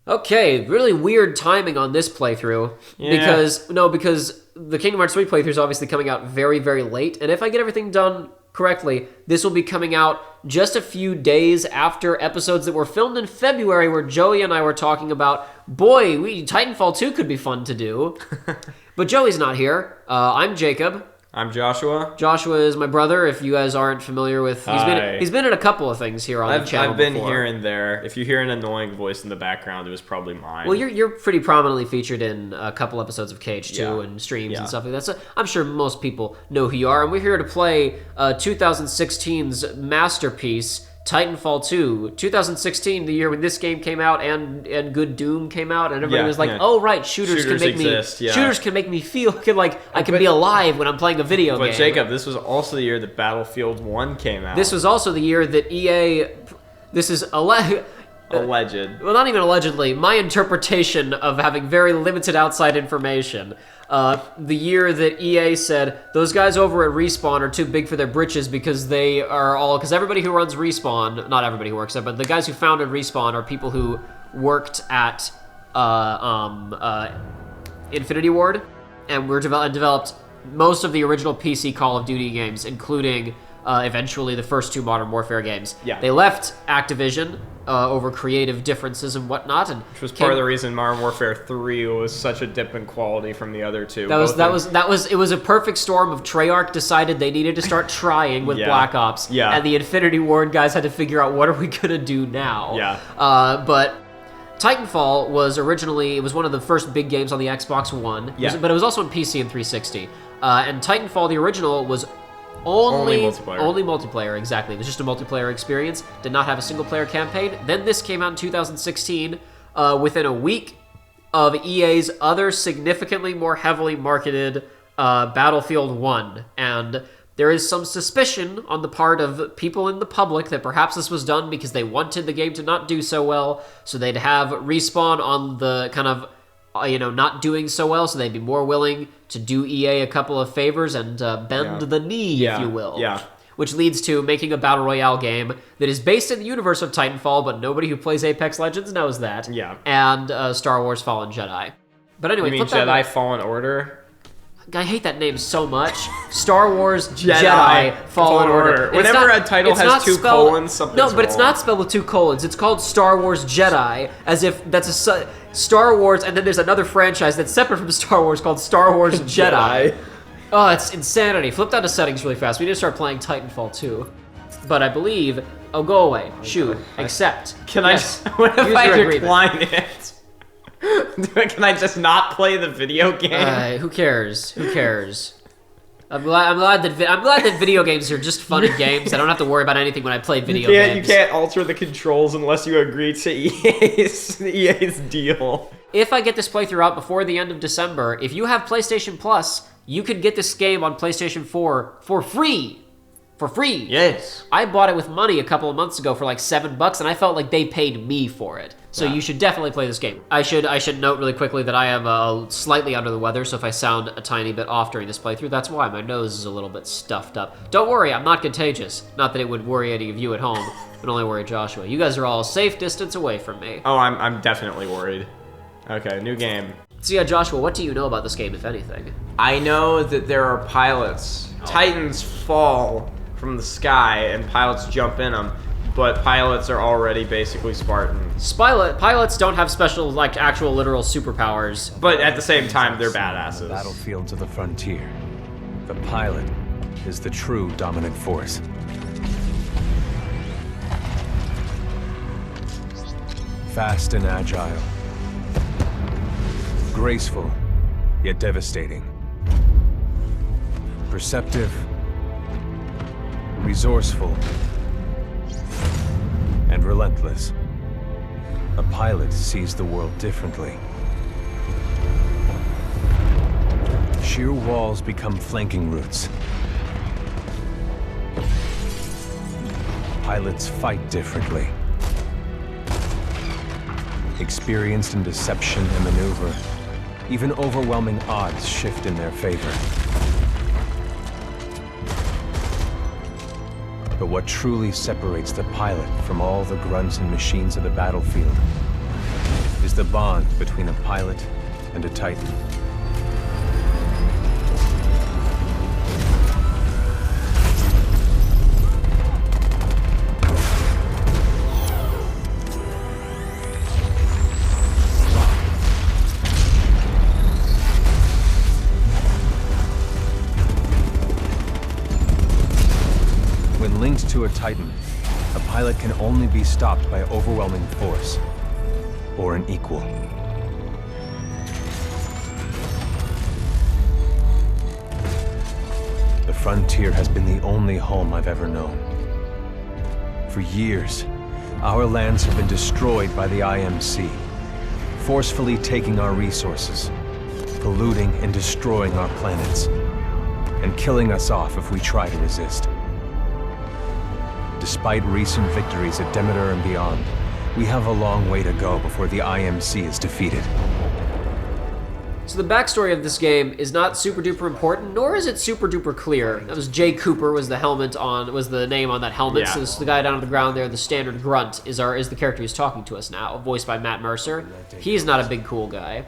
Okay, really weird timing on this playthrough. Yeah. Because the Kingdom Hearts 3 playthrough is obviously coming out very, very late. And if I get everything done correctly, this will be coming out just a few days after episodes that were filmed in February where Joey and I were talking about, boy, Titanfall 2 could be fun to do. But Joey's not here. I'm Jacob. I'm Joshua. Joshua is my brother, if you guys aren't familiar with... He's been in a couple of things here on the channel I've been before. here and there. If you hear an annoying voice in the background, it was probably mine. Well, you're pretty prominently featured in a couple episodes of Cage, too, and streams and stuff like that. So I'm sure most people know who you are. And we're here to play 2016's masterpiece, Titanfall 2. 2016, the year when this game came out and Good Doom came out, and everybody was like, "Oh right, shooters can make shooters can make me feel like I can be alive when I'm playing a video game." But Jacob, this was also the year that Battlefield 1 came out. This was also the year that EA. This is alleged. Well, not even allegedly. My interpretation of having very limited outside information. The year that EA said, those guys over at Respawn are too big for their britches because because everybody who runs Respawn, not everybody who works there, but the guys who founded Respawn are people who worked at Infinity Ward and developed most of the original PC Call of Duty games, including eventually the first two Modern Warfare games. Yeah. They left Activision over creative differences and whatnot, and which was part of the reason Modern Warfare 3 was such a dip in quality from the other two. It was a perfect storm of Treyarch decided they needed to start trying with Black Ops, and the Infinity Ward guys had to figure out what are we gonna do now. But Titanfall was originally one of the first big games on the Xbox One, but it was also on PC and 360. And Titanfall, the original, was only multiplayer, exactly. It was just a multiplayer experience. Did not have a single-player campaign. Then this came out in 2016, within a week of EA's other significantly more heavily marketed Battlefield 1. And there is some suspicion on the part of people in the public that perhaps this was done because they wanted the game to not do so well, so they'd have Respawn on the kind of not doing so well, so they'd be more willing to do EA a couple of favors and bend the knee, if you will. Which leads to making a Battle Royale game that is based in the universe of Titanfall, but nobody who plays Apex Legends knows that. And Star Wars Fallen Jedi. But anyway, you mean Jedi Fallen Order? I hate that name so much. Star Wars Jedi Fallen Order. Whenever a title has two colons, something's wrong. No, but it's not spelled with two colons. It's called Star Wars Jedi, as if that's Star Wars, and then there's another franchise that's separate from Star Wars called Star Wars Jedi. Oh, it's insanity. Flip down to settings really fast. We need to start playing Titanfall 2. But I believe... Oh, go away. Shoot. Accept. What if I decline it? Can I just not play the video game? Who cares? Who cares? I'm glad that video games are just fun games. I don't have to worry about anything when I play video games. You can't alter the controls unless you agree to EA's deal. If I get this playthrough out before the end of December, if you have PlayStation Plus, you could get this game on PlayStation 4 for free. For free. Yes. I bought it with money a couple of months ago for like $7, and I felt like they paid me for it. So you should definitely play this game. I should note really quickly that I am slightly under the weather, so if I sound a tiny bit off during this playthrough, that's why. My nose is a little bit stuffed up. Don't worry, I'm not contagious. Not that it would worry any of you at home, but only worry Joshua. You guys are all a safe distance away from me. Oh, I'm definitely worried. Okay, new game. So yeah, Joshua, what do you know about this game, if anything? I know that there are pilots. Titans fall from the sky and pilots jump in them, but pilots are already basically Spartans. Pilots don't have special, like, actual literal superpowers. But at the same time, they're badasses. Battlefields of the frontier. The pilot is the true dominant force. Fast and agile. Graceful, yet devastating. Perceptive, resourceful, and relentless. A pilot sees the world differently. Sheer walls become flanking routes. Pilots fight differently. Experienced in deception and maneuver, even overwhelming odds shift in their favor. But what truly separates the pilot from all the grunts and machines of the battlefield is the bond between a pilot and a Titan. When linked to a Titan, a pilot can only be stopped by overwhelming force, or an equal. The frontier has been the only home I've ever known. For years, our lands have been destroyed by the IMC, forcefully taking our resources, polluting and destroying our planets, and killing us off if we try to resist. Despite recent victories at Demeter and beyond, we have a long way to go before the IMC is defeated. So the backstory of this game is not super duper important, nor is it super duper clear. That was Jay Cooper was the name on that helmet. Yeah. So this is the guy down on the ground there, the standard grunt is the character who's talking to us now, voiced by Matt Mercer. He's not a big cool guy.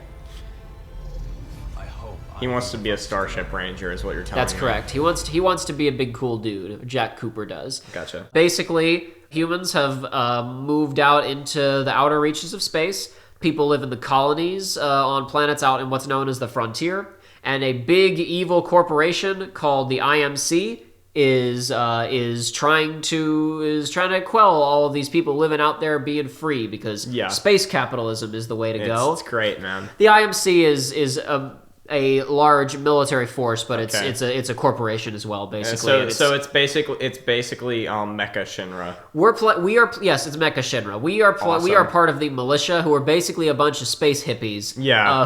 He wants to be a Starship Ranger, is what you're telling me. That's correct. He wants to be a big cool dude. Jack Cooper does. Gotcha. Basically, humans have moved out into the outer reaches of space. People live in the colonies on planets out in what's known as the frontier, and a big evil corporation called the IMC is trying to quell all of these people living out there being free because space capitalism is the way to go. It's great, man. The IMC is a large military force, but it's a corporation as well, basically. So it's basically Mecha Shinra. It's Mecha Shinra. We are part of the militia, who are basically a bunch of space hippies.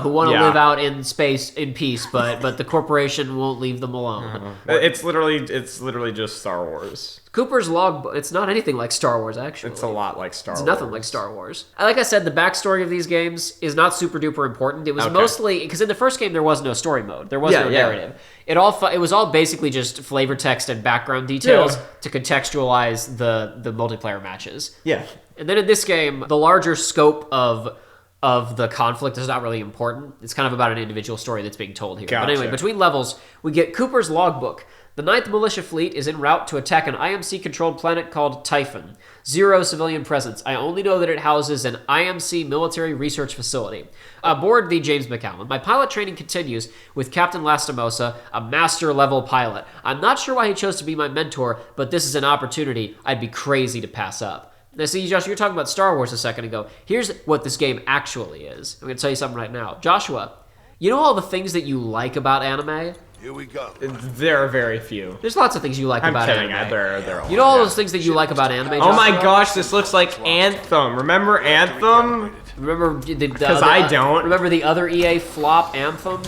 Who want to live out in space in peace, but the corporation won't leave them alone. It's literally just Star Wars. Cooper's logbook. It's not anything like Star Wars, actually. It's a lot like Star Wars. It's nothing like Star Wars. Like I said, the backstory of these games is not super duper important. It was mostly because in the first game there was no story mode. There was no narrative. It was all basically just flavor text and background details to contextualize the multiplayer matches. Yeah. And then in this game, the larger scope of the conflict is not really important. It's kind of about an individual story that's being told here. Gotcha. But anyway, between levels, we get Cooper's logbook. The 9th Militia Fleet is en route to attack an IMC-controlled planet called Typhon. 0 civilian presence. I only know that it houses an IMC military research facility. Aboard the James McAllen, my pilot training continues with Captain Lastimosa, a master-level pilot. I'm not sure why he chose to be my mentor, but this is an opportunity I'd be crazy to pass up. Now, see, Josh, you were talking about Star Wars a second ago. Here's what this game actually is. I'm going to tell you something right now. Joshua, you know all the things that you like about anime? Here we go. There are very few. There's lots of things you like about anime. There are you know all those things that you like about anime, Joshua? Oh my gosh, this looks like Anthem. Remember Anthem? Remember because I don't. Remember the other EA flop, Anthem?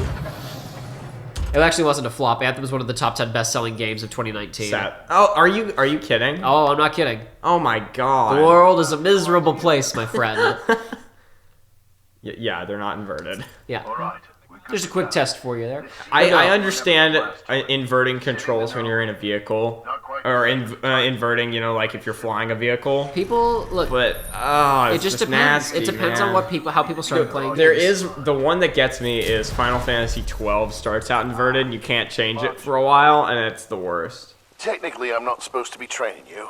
It actually wasn't a flop. Anthem was one of the top 10 best-selling games of 2019. Oh, are you kidding? Oh, I'm not kidding. Oh my god. The world is a miserable place, my friend. Yeah, they're not inverted. Yeah. All right. There's a quick test for you there. I understand inverting controls when you're in a vehicle, or inverting, like if you're flying a vehicle. People look, but it just depends. Nasty, it depends man. on how people started playing. There is the one that gets me is Final Fantasy 12 starts out inverted. And you can't change it for a while, and it's the worst. Technically, I'm not supposed to be training you,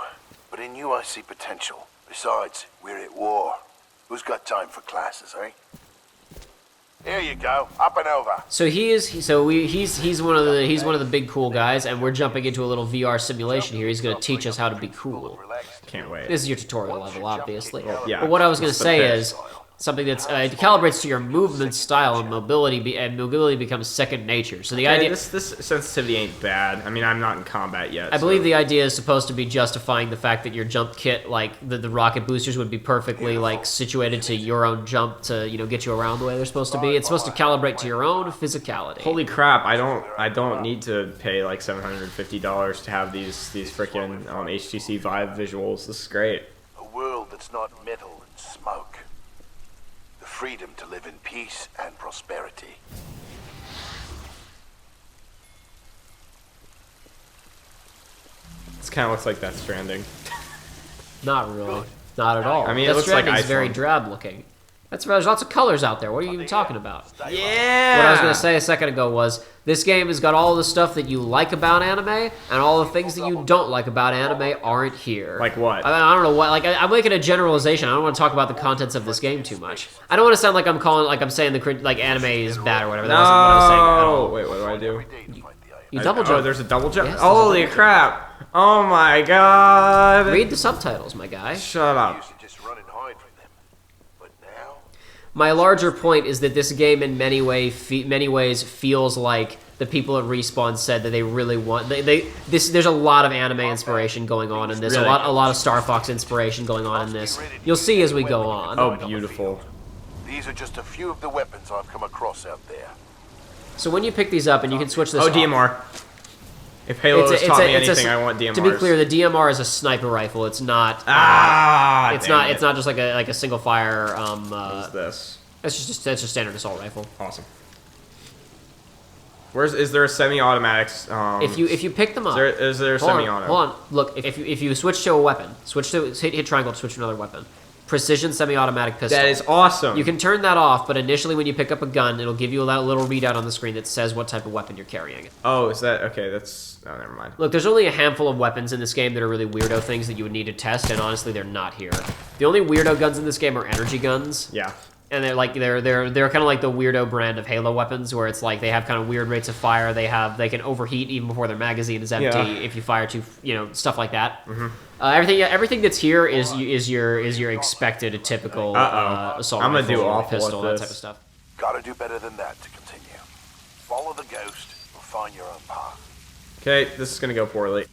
but in you I see potential. Besides, we're at war. Who's got time for classes, eh? Here you go, up and over. So he's one of the big cool guys, and we're jumping into a little VR simulation here. He's going to teach us how to be cool. Can't wait. This is your tutorial level, obviously. Yeah. But what I was going to say is something that's it calibrates to your movement style and mobility, and mobility becomes second nature. So the idea this sensitivity ain't bad. I mean, I'm not in combat yet. I believe the idea is supposed to be justifying the fact that your jump kit, like the rocket boosters, would be perfectly situated to your own jump to get you around the way they're supposed to be. It's supposed to calibrate to your own physicality. Holy crap! I don't need to pay like $750 to have these freaking HTC Vive visuals. This is great. A world that's not metal and smoke. Freedom to live in peace and prosperity. This kind of looks like Death Stranding. Not really. Not at all. I mean, Death it looks like Stranding's Iceland. very drab looking. There's lots of colors out there. What are you even talking about? Yeah! What I was going to say a second ago was, this game has got all the stuff that you like about anime, and all the things that you don't like about anime aren't here. Like what? I don't know what. Like, I'm making a generalization. I don't want to talk about the contents of this game too much. I don't want to sound like I'm saying anime is bad or whatever. That wasn't what I was saying at all. Wait, what do I do? You double jump. Oh, there's a double jump? Yes, Holy crap! Oh my god! Read the subtitles, my guy. Shut up. My larger point is that this game, in many ways, feels like the people at Respawn said that they really want. There's a lot of anime inspiration going on in this. Really? A lot of Star Fox inspiration going on in this. You'll see as we go on. Oh, beautiful. These are just a few of the weapons I've come across out there. So when you pick these up, and you can switch this. Oh, DMR. If Halo has taught me anything, I want DMRs. To be clear, the DMR is a sniper rifle. It's not. It's not just like a single fire. What is this? It's just a standard assault rifle. Awesome. Is there a semi-automatic? If you pick them up, is there a semi-auto? Hold on. Look, if you switch to a weapon, hit triangle to switch to another weapon. Precision semi-automatic pistol. That is awesome. You can turn that off, but initially when you pick up a gun, it'll give you a little readout on the screen that says what type of weapon you're carrying. Oh, is that okay? That's never mind. Look, there's only a handful of weapons in this game that are really weirdo things that you would need to test, and honestly, they're not here. The only weirdo guns in this game are energy guns. Yeah. And they're kind of like the weirdo brand of Halo weapons, where it's like they have kind of weird rates of fire. They can overheat even before their magazine is empty if you fire too, stuff like that. Mm-hmm. Everything that's here is your expected typical assault rifle, pistol, that type of stuff. Gotta do better than that to continue. Follow the ghost or find your own path. Okay, this is gonna go poorly.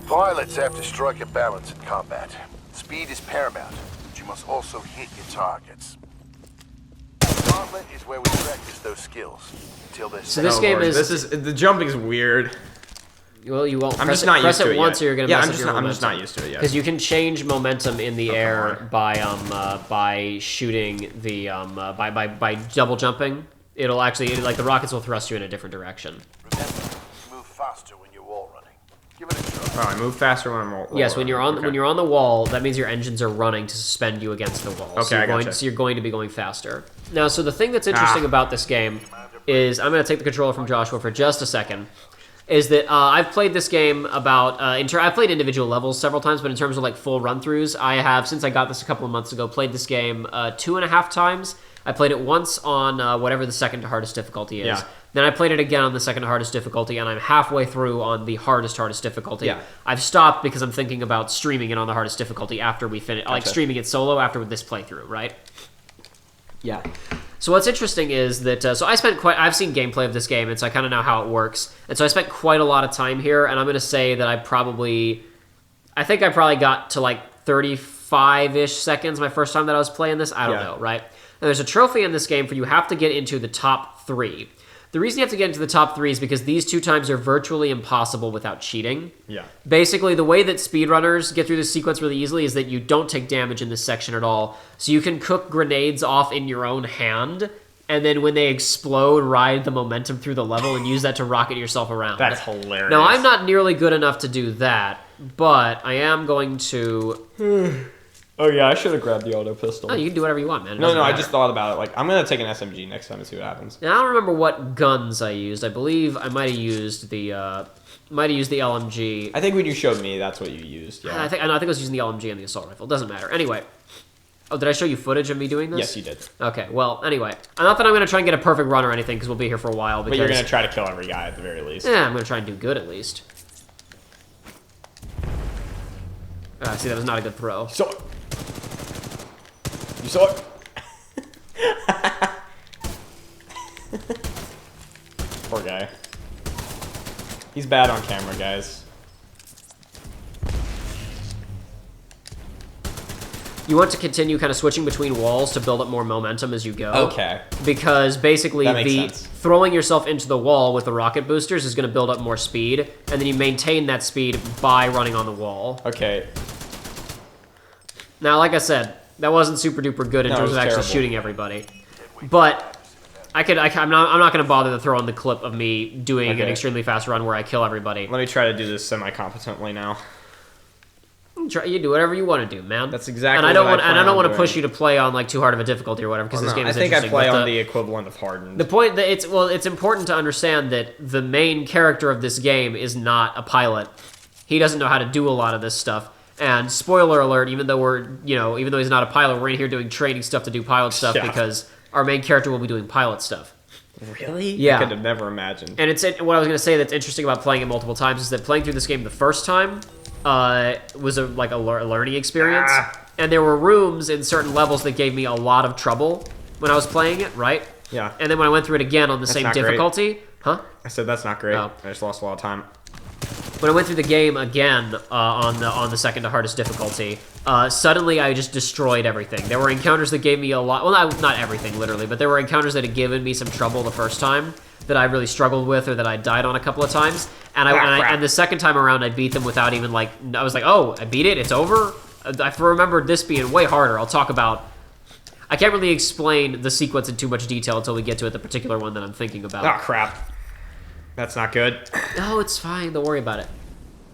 Pilots have to strike a balance in combat. Speed is paramount, but you must also hit your targets. Gauntlet is where we practice those skills until they're so this game is the jumping is weird. Well, you won't. I'm just not used to it once, yet. Or you're gonna mess up your momentum. I'm just not used to it yet. Because you can change momentum in the air by shooting the by double jumping. It'll actually the rockets will thrust you in a different direction. Remember, move faster when you're wall running. Give it a try. Oh, I move faster when I'm wall Yes, when you're on the wall, that means your engines are running to suspend you against the wall. Okay, so you're going to be going faster. Now, so the thing that's interesting about this game is, I'm going to take the controller from Joshua for just a second, is that I've played this game I've played individual levels several times, but in terms of like full run-throughs, I have, since I got this a couple of months ago, played this game 2.5 times. I played it once on whatever the second hardest difficulty is. Yeah. Then I played it again on the second hardest difficulty, and I'm halfway through on the hardest difficulty. Yeah. I've stopped because I'm thinking about streaming it on the hardest difficulty after we finish, like streaming it solo after this playthrough, right? Yeah. So what's interesting is that I've seen gameplay of this game, and so I kind of know how it works. And so I spent quite a lot of time here, and I'm going to say that I think I probably got to like 35-ish seconds my first time that I was playing this. I don't know, right? And there's a trophy in this game for you have to get into the top 3. The reason you have to get into the top 3 is because these 2 times are virtually impossible without cheating. Yeah. Basically, the way that speedrunners get through this sequence really easily is that you don't take damage in this section at all. So you can cook grenades off in your own hand, and then when they explode, ride the momentum through the level and use that to rocket yourself around. That's hilarious. Now, I'm not nearly good enough to do that, but I am going to... Oh yeah, I should have grabbed the auto pistol. No, you can do whatever you want, man. No, I just thought about it. Like, I'm gonna take an SMG next time and see what happens. Now, I don't remember what guns I used. I believe I might have used the LMG. I think when you showed me, that's what you used. Yeah. I think I was using the LMG and the assault rifle. It doesn't matter. Anyway. Oh, did I show you footage of me doing this? Yes, you did. Okay. Well, anyway, not that I'm gonna try and get a perfect run or anything, because we'll be here for a while. But you're gonna try to kill every guy at the very least. Yeah, I'm gonna try and do good at least. See, that was not a good throw. So. You saw it? Poor guy. He's bad on camera, guys. You want to continue kind of switching between walls to build up more momentum as you go. Okay. Because basically throwing yourself into the wall with the rocket boosters is going to build up more speed, and then you maintain that speed by running on the wall. Okay. Now, like I said, that wasn't super duper good in terms of actually shooting everybody, but I'm not going to bother to throw in the clip of me doing an extremely fast run where I kill everybody. Let me try to do this semi-competently now. You do whatever you want to do, man. That's exactly. And I don't want to push you to play on like too hard of a difficulty or whatever because this game is interesting. I think I play on the equivalent of hardened. The point that it's important to understand that the main character of this game is not a pilot. He doesn't know how to do a lot of this stuff. And spoiler alert, even though he's not a pilot, we're in here doing training stuff to do pilot stuff because our main character will be doing pilot stuff. Really? Yeah. I could have never imagined. And what I was going to say that's interesting about playing it multiple times is that playing through this game the first time was a learning experience. And there were rooms in certain levels that gave me a lot of trouble when I was playing it, right? Yeah. And then when I went through it again on the same difficulty... Huh? I said that's not great. Oh. I just lost a lot of time. When I went through the game again on the second to hardest difficulty, suddenly I just destroyed everything. There were encounters that gave me a lot... Well, not everything, literally, but there were encounters that had given me some trouble the first time that I really struggled with or that I died on a couple of times. And the second time around, I beat them without even, like... I was like, oh, I beat it? It's over? I remembered this being way harder. I'll talk about... I can't really explain the sequence in too much detail until we get to it, the particular one that I'm thinking about. Oh, crap. That's not good. No, it's fine. Don't worry about it.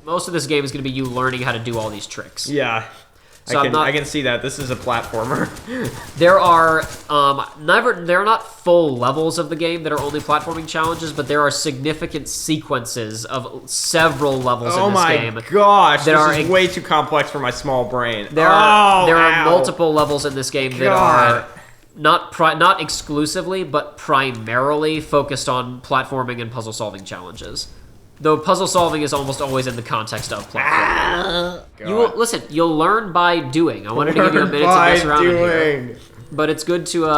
Most of this game is going to be you learning how to do all these tricks. Yeah. So I can see that. This is a platformer. There are there are not full levels of the game that are only platforming challenges, but there are significant sequences of several levels in this game. Oh my gosh, this is way too complex for my small brain. There are multiple levels in this game that are not exclusively, but primarily focused on platforming and puzzle-solving challenges. Though puzzle solving is almost always in the context of platforming. You'll learn by doing. I wanted to give you a minute to mess around in here. But it's good to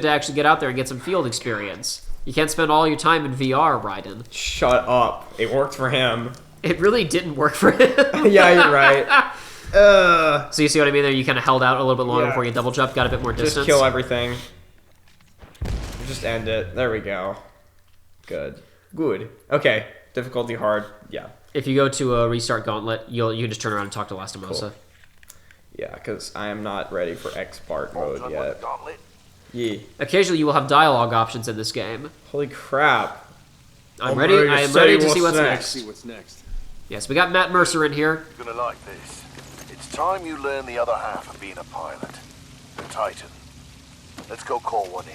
actually get out there and get some field experience. You can't spend all your time in VR, Raiden. Shut up. It worked for him. It really didn't work for him. Yeah, you're right. So you see what I mean there? You kind of held out a little bit longer before you double jump, got a bit more distance. Just kill everything. Just end it. There we go. Good. Okay. Difficulty hard. Yeah. If you go to a restart Gauntlet, you can just turn around and talk to Lastimosa. Cool. Yeah, because I am not ready for X-Bart mode yet. Yeah. Occasionally you will have dialogue options in this game. Holy crap. I am ready to see what's next. Yes, we got Matt Mercer in here. You're gonna like this. It's time you learn the other half of being a pilot. The Titan. Let's go call one in.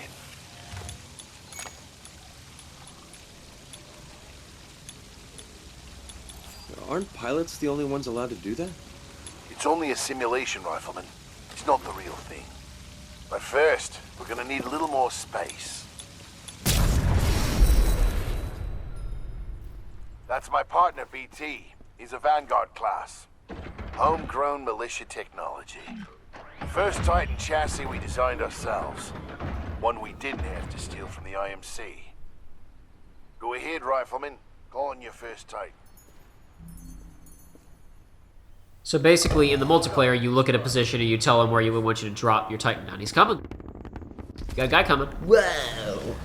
Aren't pilots the only ones allowed to do that? It's only a simulation, Rifleman. It's not the real thing. But first, we're gonna need a little more space. That's my partner, BT. He's a Vanguard class. Homegrown militia technology. First Titan chassis we designed ourselves. One we didn't have to steal from the IMC. Go ahead, Rifleman. Call on your first Titan. So basically, in the multiplayer, you look at a position and you tell him where you want you to drop your Titan down. He's coming. You got a guy coming. Whoa.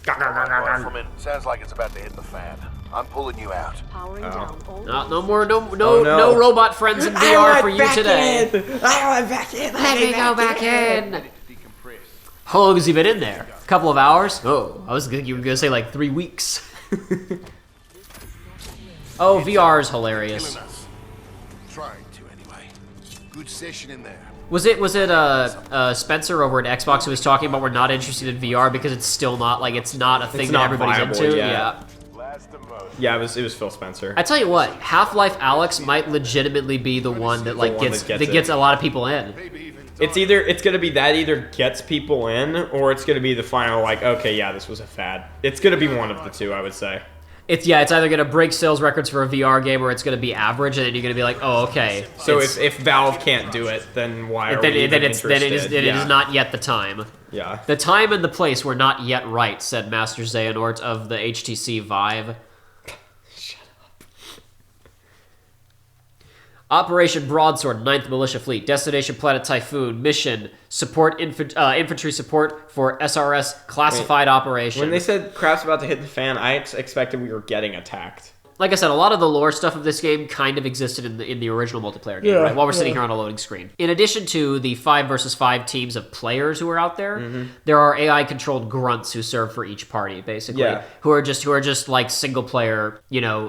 Rifleman, sounds like it's about to hit the fan. I'm pulling you out. No robot friends in VR for you today. I want back in. Let me go back in. How long has he been in there? A couple of hours? Oh, I was thinking you were gonna say like 3 weeks. Oh, VR is hilarious. Trying to anyway. Good session in there. Was it Spencer over at Xbox who was talking about we're not interested in VR because it's still not it's not a thing that everybody's into? Yeah. Yeah, it was Phil Spencer. I tell you what, Half-Life Alyx might legitimately be the one that gets a lot of people in. It's gonna be that either gets people in or it's gonna be the final okay, yeah, this was a fad. It's gonna be one of the two, I would say. It's either gonna break sales records for a VR game or it's gonna be average, and then you're gonna be like, oh, okay. So if Valve can't do it, then why are we even interested? It is not yet the time. Yeah. The time and the place were not yet right, said Master Xehanort of the HTC Vive. Shut up. Operation Broadsword, 9th Militia Fleet, Destination Planet Typhoon, mission, support infantry support for SRS classified operation. When they said crap's about to hit the fan, I expected we were getting attacked. like I said, a lot of the lore stuff of this game kind of existed in the original multiplayer game, right? While we're sitting here on a loading screen. In addition to the 5 versus 5 teams of players who are out there, there are AI-controlled grunts who serve for each party, basically, who are just like single-player,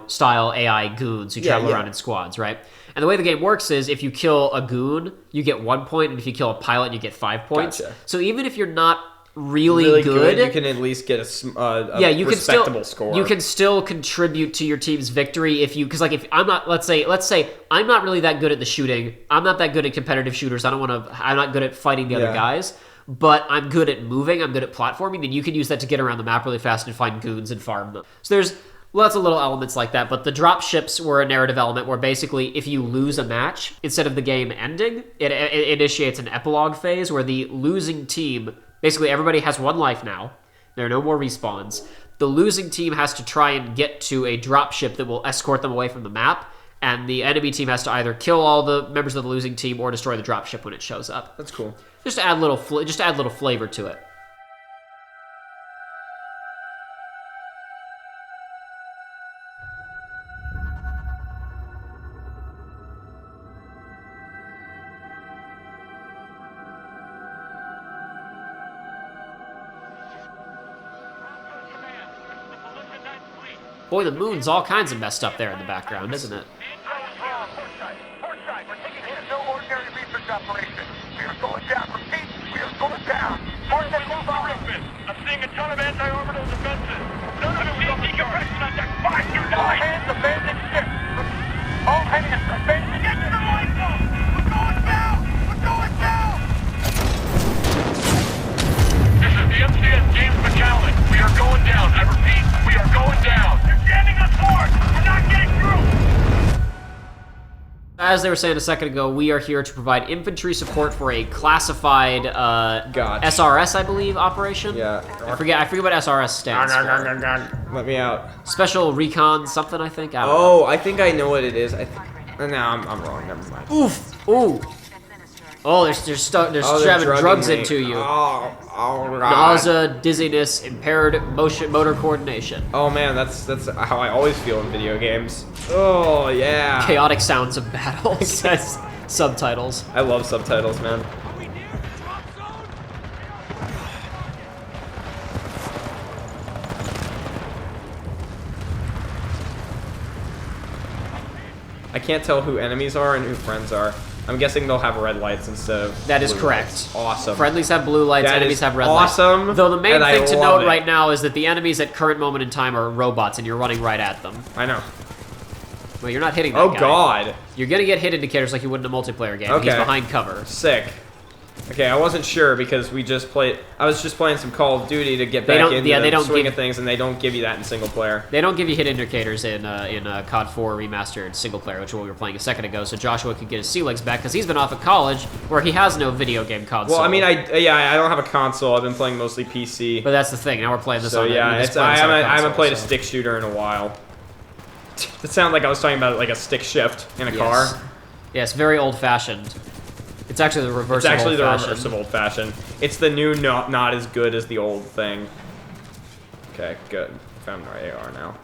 style AI goons who travel around in squads, right? And the way the game works is if you kill a goon, you get 1 point, and if you kill a pilot, you get 5 points. Gotcha. So even if you're not really good, you can at least get a respectable score. You can still contribute to your team's victory because if I'm not, let's say I'm not really that good at the shooting. I'm not that good at competitive shooters. I'm not good at fighting the other guys. But I'm good at moving. I'm good at platforming. Then you can use that to get around the map really fast and find goons and farm them. So there's lots of little elements like that, but the drop ships were a narrative element where basically if you lose a match, instead of the game ending, it initiates an epilogue phase where the losing team, basically everybody has 1 life now, there are no more respawns, the losing team has to try and get to a drop ship that will escort them away from the map, and the enemy team has to either kill all the members of the losing team or destroy the drop ship when it shows up. That's cool. Just to add little flavor to it. Boy, the moon's all kinds of messed up there in the background, isn't it? We're taking here no ordinary research operation. We are going down. Repeat, we are going down. I'm seeing a ton of anti-orbital defenses. None of it was on the decompression on deck 529. All hands abandon ship. All hands abandon. Get to the lifeboat. We're going down. We're going down. This is the MCS James McCallum. We are going down. I repeat, we are going down. They're jamming us hard. We're not getting through. As they were saying a second ago, we are here to provide infantry support for a classified SRS, I believe, operation. Yeah. I forget what SRS stands for. Let me out. Special Recon something, I think. I think I know what it is. No, I'm wrong. Never mind. Oof. Ooh. Oh, they're jamming drugs into you. Oh, God. Nausea, dizziness, impaired motor coordination. Oh man, that's how I always feel in video games. Oh yeah. Chaotic sounds of battle. Says subtitles. I love subtitles, man. I can't tell who enemies are and who friends are. I'm guessing they'll have red lights instead of That is blue correct. Lights. Awesome. Friendlies have blue lights, enemies have red lights. Awesome. Though the main thing to note it. right now is that the enemies at current moment in time are robots and you're running right at them. I know. Well, you're not hitting that guy. Oh God. You're gonna get hit indicators like you would in a multiplayer game. Okay. He's behind cover. Sick. Okay, I wasn't sure because I was just playing some Call of Duty to get back into the swing of things, and they don't give you that in single player. They don't give you hit indicators in COD 4 Remastered single player, which is what we were playing a second ago, so Joshua could get his sea legs back because he's been off of college where he has no video game console. Well, I mean, I don't have a console. I've been playing mostly PC. But that's the thing. Now we're playing this on I haven't played a stick shooter in a while. It sounded like I was talking about like a stick shift in a car. Yes, very old-fashioned. It's actually the reverse of old-fashioned. It's actually the reverse of old-fashioned. It's the new not as good as the old thing. Okay, good. Found my AR now.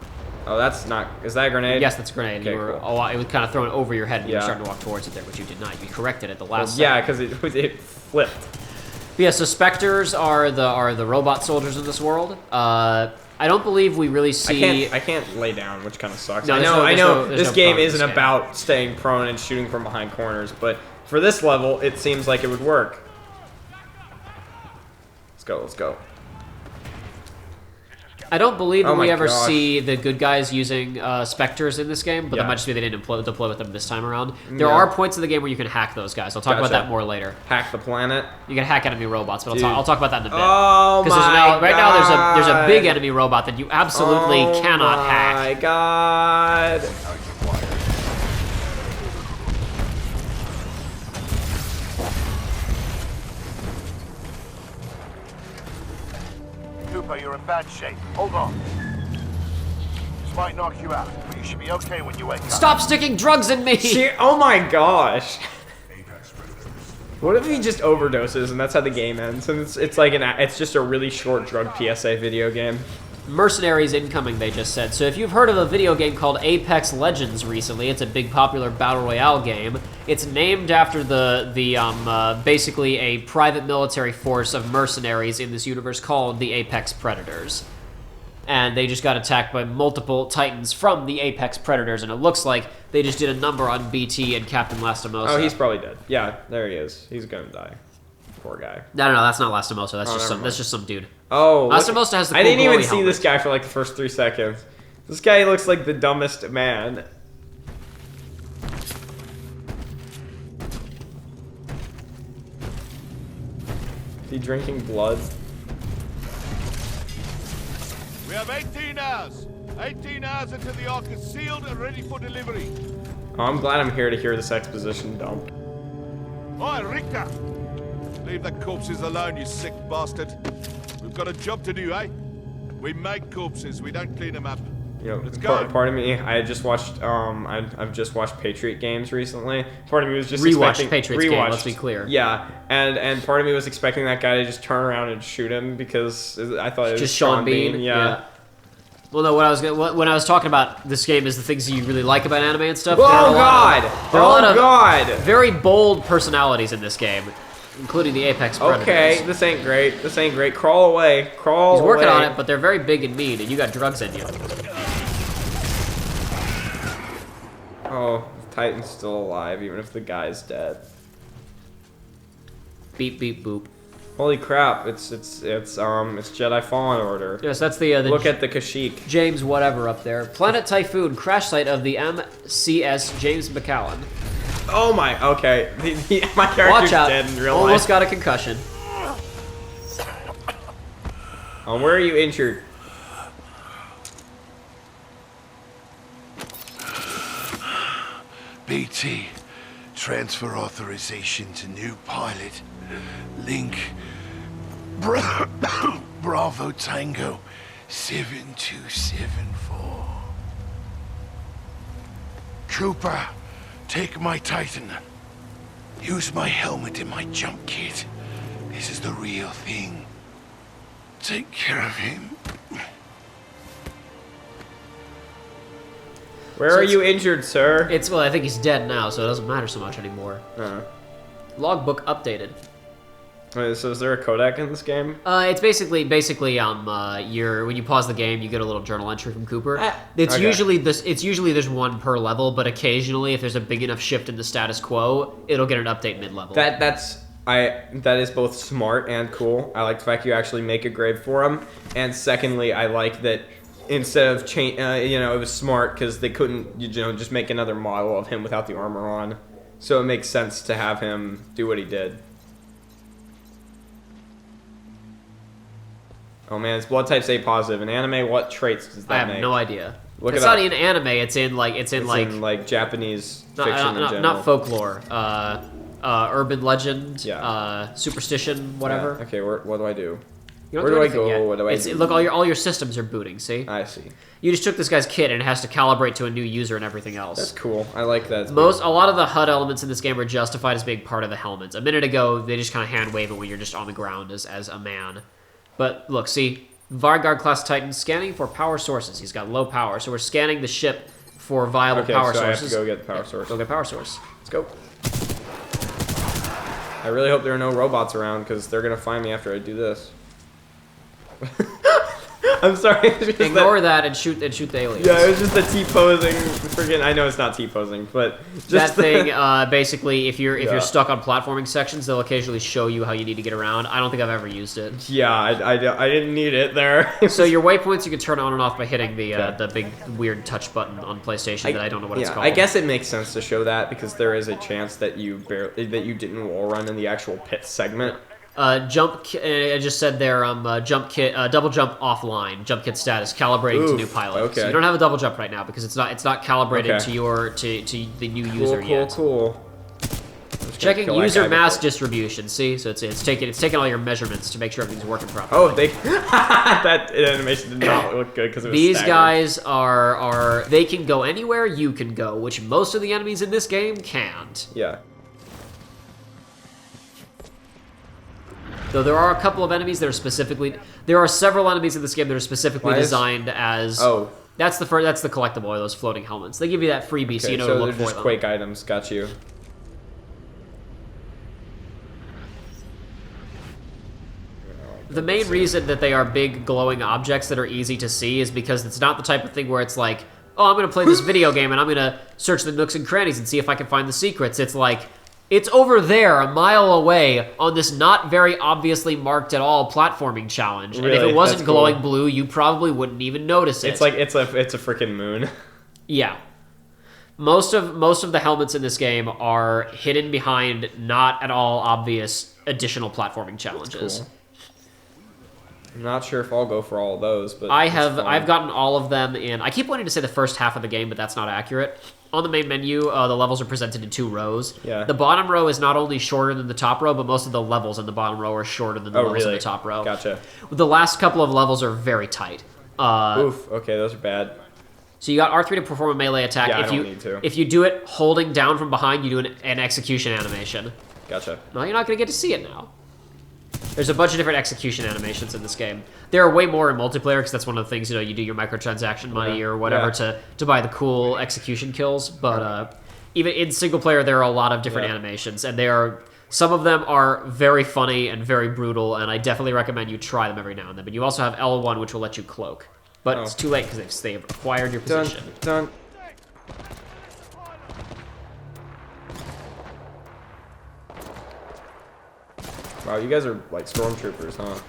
Oh, that's not... Is that a grenade? Yes, that's a grenade. Okay, you were, cool. It was kind of thrown over your head and you were starting to walk towards it there, but you did not. You corrected it the last Yeah, because it flipped. But yeah, so Spectres are the robot soldiers in this world. I don't believe we really see... I can't lay down, which kind of sucks. No, I know this game isn't about staying prone and shooting from behind corners, but for this level, it seems like it would work. Let's go. I don't believe that we ever see the good guys using Spectres in this game, but that might just be they didn't deploy with them this time around. There are points in the game where you can hack those guys. I'll talk about that more later. Hack the planet? You can hack enemy robots, but I'll talk about that in a bit. Oh my God. Right now there's a big enemy robot that you absolutely cannot hack. Oh my God. Cooper, you're in bad shape. Hold on. This might knock you out, but you should be okay when you wake up. Stop sticking drugs in me! Oh my gosh. What if he just overdoses and that's how the game ends? And it's like it's just a really short drug PSA video game. Mercenaries incoming, they just said. So if you've heard of a video game called Apex Legends recently, it's a big popular battle royale game. It's named after basically a private military force of mercenaries in this universe called the Apex Predators. And they just got attacked by multiple Titans from the Apex Predators, and it looks like they just did a number on BT and Captain Lastimosa. Oh, he's probably dead. Yeah, there he is. He's gonna die. Poor guy. No, that's not Lastimosa. That's just some dude. Oh, Lastimosa has the cool I didn't even see helmet. this guy for like the first 3 seconds. This guy looks like the dumbest man. Is he drinking blood? We have 18 hours. 18 hours until the Ark is sealed and ready for delivery. Oh, I'm glad I'm here to hear this exposition dump. Oi, Richter! Leave the corpses alone, you sick bastard. We've got a job to do, eh? We make corpses, we don't clean them up. You know, Let's go. Part of me, I just watched, I've just watched Patriot games recently. Part of me was just Rewatched Patriots game, let's be clear. Yeah, and part of me was expecting that guy to just turn around and shoot him because I thought it was just Sean Bean. Yeah. Well, no, when I was talking about this game is the things you really like about anime and stuff. Oh God! There are a lot of God! Very bold personalities in this game, including the Apex Predators. Okay, this ain't great. This ain't great. Crawl away. Crawl away. He's working on it, but they're very big and mean, and you got drugs in you. Oh, Titan's still alive, even if the guy's dead. Beep beep boop. Holy crap! It's Jedi Fallen Order. Yes, that's the look at the Kashyyyk. James whatever up there. Planet Typhoon, crash site of the MCS James McCallan. Oh my, okay. My character's dead in real life. Almost got a concussion. Where are you injured? BT, transfer authorization to new pilot. Link, Bravo Tango 7274. Cooper, take my Titan. Use my helmet and my jump kit. This is the real thing. Take care of him. Where are you injured, sir? Well, I think he's dead now, so it doesn't matter so much anymore. Logbook updated. Wait, so is there a codec in this game? It's basically when you pause the game, you get a little journal entry from Cooper. It's okay. usually there's one per level, but occasionally if there's a big enough shift in the status quo, it'll get an update mid-level. That is both smart and cool. I like the fact you actually make a grade for him, and secondly, I like that instead of it was smart because they couldn't just make another model of him without the armor on, so it makes sense to have him do what he did. Oh man, it's blood type's A positive. In anime, what traits does that make? I have no idea. Look it's not in anime. It's in Japanese fiction in general. Not folklore. Urban legend. Yeah. Superstition. Whatever. Yeah. Okay. What do I do? Where do I go? What do I do? Look, all your systems are booting. See? I see. You just took this guy's kit and it has to calibrate to a new user and everything else. That's cool. I like that. A lot of the HUD elements in this game are justified as being part of the helmets. A minute ago, they just kind of hand wave it when you're just on the ground as a man. But look, see, Vanguard class Titan scanning for power sources. He's got low power, so we're scanning the ship for viable power sources. I have to go get the power source. Go get power source. Let's go. I really hope there are no robots around because they're gonna find me after I do this. I'm sorry. Ignore that and shoot the aliens. Yeah, it was just the T-posing. Friggin', I know it's not T-posing, but just that thing. Basically, if you're stuck on platforming sections, they'll occasionally show you how you need to get around. I don't think I've ever used it. Yeah, I didn't need it there. So your waypoints you can turn on and off by hitting the big weird touch button on PlayStation that I don't know what it's called. I guess it makes sense to show that because there is a chance that you didn't wall run in the actual pit segment. Jump kit, I just said there, jump kit, double jump offline, jump kit status, calibrating to new pilot. Okay. So you don't have a double jump right now because it's not calibrated to the new user yet. Cool. Checking user mass distribution. See, so it's taking all your measurements to make sure everything's working properly. That animation did not look good because it was These staggered. guys they can go anywhere you can go, which most of the enemies in this game can't. Yeah. Though there are a couple of enemies that are specifically... There are several enemies in this game that are specifically designed as... Oh. That's the collectible, or those floating helmets. They give you that freebie, so you know to look for them. So they're just Quake items. Got you. The main reason that they are big glowing objects that are easy to see is because it's not the type of thing where it's like, oh, I'm going to play this video game and I'm going to search the nooks and crannies and see if I can find the secrets. It's like, it's over there a mile away on this not very obviously marked at all platforming challenge. Really? And if it wasn't glowing blue, you probably wouldn't even notice it. It's like, it's a freaking moon. Yeah. Most of the helmets in this game are hidden behind not at all obvious additional platforming challenges. Cool. I'm not sure if I'll go for all of those, but I've gotten all of them in. I keep wanting to say the first half of the game, but that's not accurate. On the main menu, the levels are presented in 2 rows. Yeah. The bottom row is not only shorter than the top row, but most of the levels in the bottom row are shorter than the levels in the top row. Gotcha. The last couple of levels are very tight. Oof. Okay, those are bad. So you got R3 to perform a melee attack. Yeah, I don't need to. If you do it holding down from behind, you do an execution animation. Gotcha. No, you're not going to get to see it now. There's a bunch of different execution animations in this game. There are way more in multiplayer because that's one of the things, you do your microtransaction money or whatever to buy the cool execution kills. But even in single player, there are a lot of different animations, and some of them are very funny and very brutal, and I definitely recommend you try them every now and then. But you also have L1, which will let you cloak. But it's too late because they've acquired your position. Done. Wow, you guys are like stormtroopers, huh?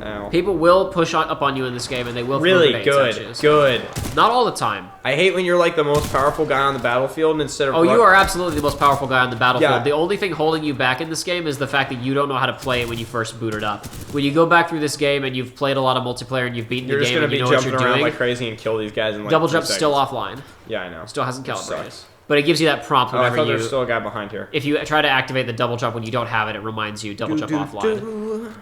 Ow. People will push up on you in this game, and they will really good. Not all the time. I hate when you're like the most powerful guy on the battlefield, and instead of you are absolutely the most powerful guy on the battlefield. Yeah. The only thing holding you back in this game is the fact that you don't know how to play it when you first boot it up. When you go back through this game and you've played a lot of multiplayer and you've beaten the game and you know what you're doing, jumping around like crazy and kill these guys in like double jump's 2 still seconds. offline. Yeah, I know. Still hasn't calibrated. But it gives you that prompt whenever I thought there's still a guy behind here. If you try to activate the double jump when you don't have it, it reminds you double jump offline.